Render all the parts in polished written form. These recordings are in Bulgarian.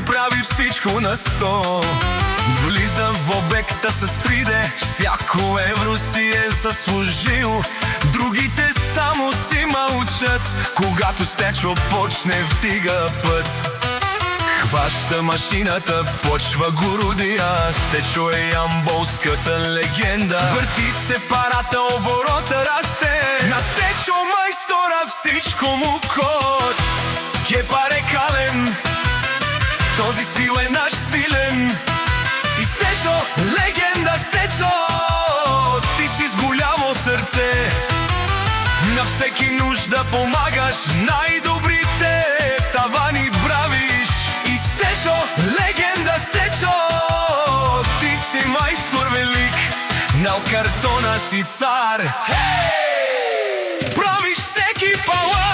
който прави всичко на 100. Влиза в обекта с 3D, всяко евро си е заслужил. Другите само си мълчат, когато Стечо почне вдига път. Хваща машината, почва го родия, Стечо е ямболската легенда. Върти се парата, оборота расте, на Стечо майстора всичко му код. Кепар е кален, този стил е наш стилен. И Стечо, легенда Стечо, ти си с голямо сърце. На всеки нужда помагаш, най-добрите тавани правиш. И Стечо, легенда Стечо, ти си майстор велик, на картона си цар. Хей! Правиш всеки палац.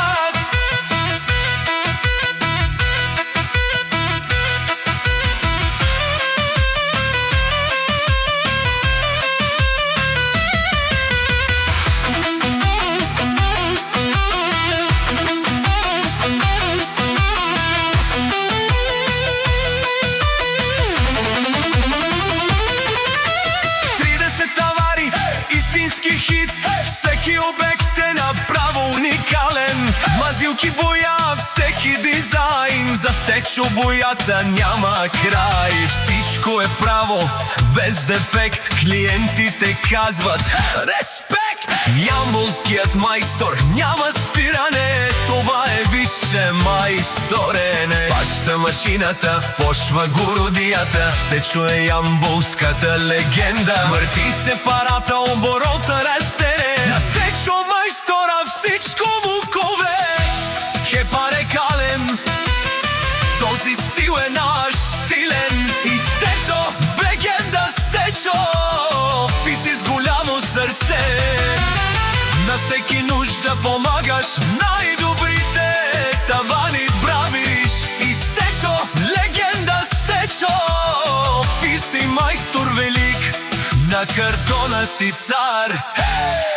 Хит, всеки обект е направо уникален. Мазилки боя, всеки дизайн, за Стечо боята няма край. Всичко е право, без дефект, клиентите казват респект. Ямболският майстор няма спиране, това е висше майсторене. Хваща машината, почва го родията, Стечо е ямболската легенда. Върти се парата, оборота расте, на Стечо майстора всичко му кове. Кепар е кален, този стил е наш стилен. И Стечо, легенда Стечо, ти си с голямо сърце. На всеки нужда помагаш, най-добрите тавани правиш. И Стечо, легенда Стечо, ти си майстор велик, на картона си цар. Хей!